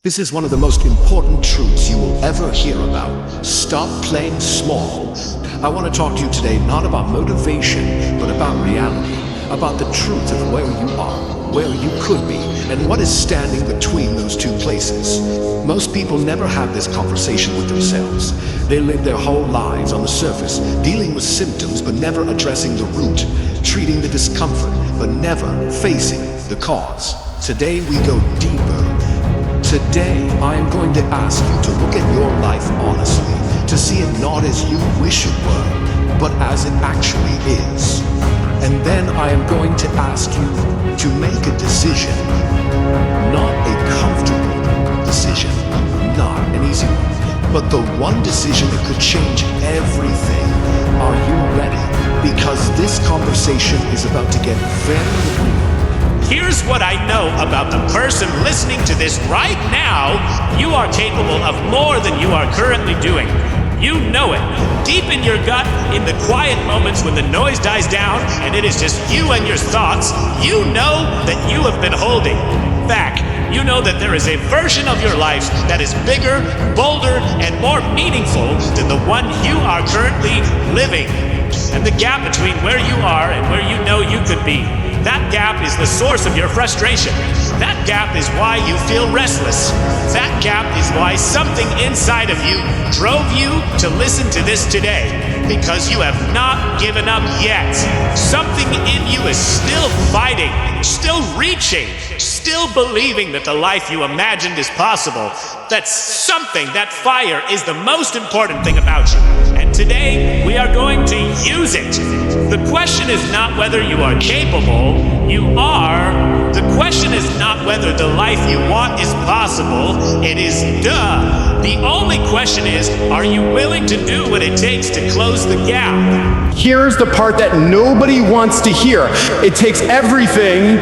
This is one of the most important truths you will ever hear about. Stop playing small. I want to talk to you today not about motivation, but about reality, about the truth of where you are, where you could be, and what is standing between those two places. Most people never have this conversation with themselves. They live their whole lives on the surface, dealing with symptoms but never addressing the root, treating the discomfort but never facing the cause. Today we go deeper. Today, I am going to ask you to look at your life honestly, to see it not as you wish it were, but as it actually is. And then I am going to ask you to make a decision, not a comfortable decision, not an easy one, but the one decision that could change everything. Are you ready? Because this conversation is about to get very real. Here's what I know about the person listening to this right now. You are capable of more than you are currently doing. You know it. Deep in your gut, in the quiet moments when the noise dies down and it is just you and your thoughts, you know that you have been holding back. You know that there is a version of your life that is bigger, bolder, and more meaningful than the one you are currently living. And the gap between where you are and where you know you could be, that gap is the source of your frustration. That gap is why you feel restless. That gap is why something inside of you drove you to listen to this today. Because you have not given up yet. Something in you is still fighting, still reaching, still believing that the life you imagined is possible. That something, that fire, is the most important thing about you. And today, we are going to use it. The question is not whether you are capable, you are. The question is not whether the life you want is possible, it is duh. The only question is, are you willing to do what it takes to close the gap? Here's the part that nobody wants to hear. It takes everything,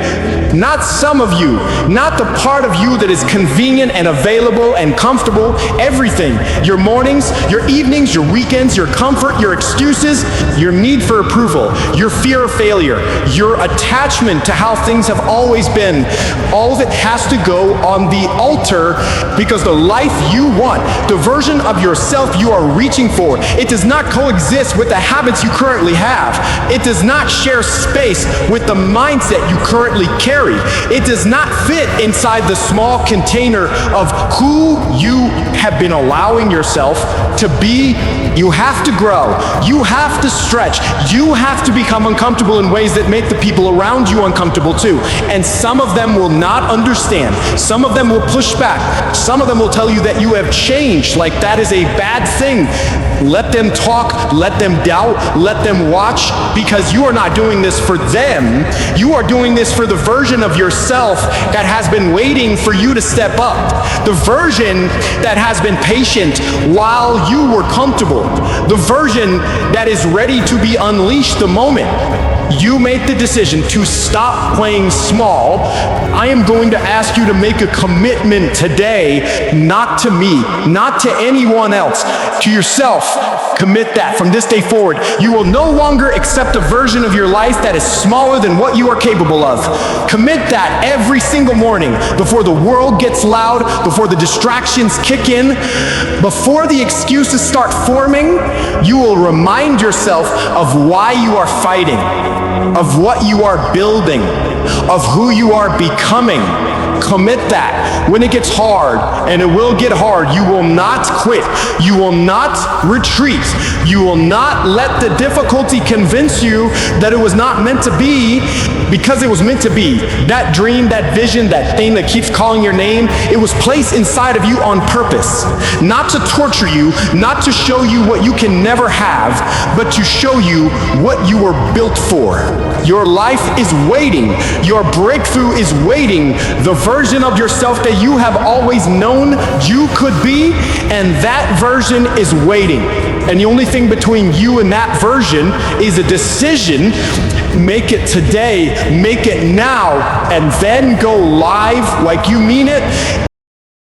not some of you, not the part of you that is convenient and available and comfortable, everything. Your mornings, your evenings, your weekends, your comfort, your excuses, your need for approval, your fear of failure, your attachment to how things have always been. All of it has to go on the altar because the life you want, the version of yourself you are reaching for, it does not coexist with the habits you currently have. It does not share space with the mindset you currently carry. It does not fit inside the small container of who you have been allowing yourself to be. You have to grow. You have to stretch. You have to become uncomfortable in ways that make the people around you uncomfortable too. And some of them will not understand. Some of them will push back. Some of them will tell you that you have changed, like that is a bad thing. Let them talk, let them doubt, let them watch, because you are not doing this for them. You are doing this for the version of yourself that has been waiting for you to step up. The version that has been patient while you were comfortable. The version that is ready to be unleashed the moment you made the decision to stop playing small. I am going to ask you to make a commitment today, not to me, not to anyone else, to yourself. Commit that from this day forward. You will no longer accept a version of your life that is smaller than what you are capable of. Commit that every single morning before the world gets loud, before the distractions kick in, before the excuses start forming. You will remind yourself of why you are fighting, of what you are building, of who you are becoming. Commit that. When it gets hard, and it will get hard, you will not quit. You will not retreat. You will not let the difficulty convince you that it was not meant to be, because it was meant to be. That dream, that vision, that thing that keeps calling your name, it was placed inside of you on purpose. Not to torture you, not to show you what you can never have, but to show you what you were built for. Your life is waiting. Your breakthrough is waiting. The version of yourself that you have always known you could be, and that version is waiting. And the only thing between you and that version is a decision. Make it today, make it now, and then go live like you mean it.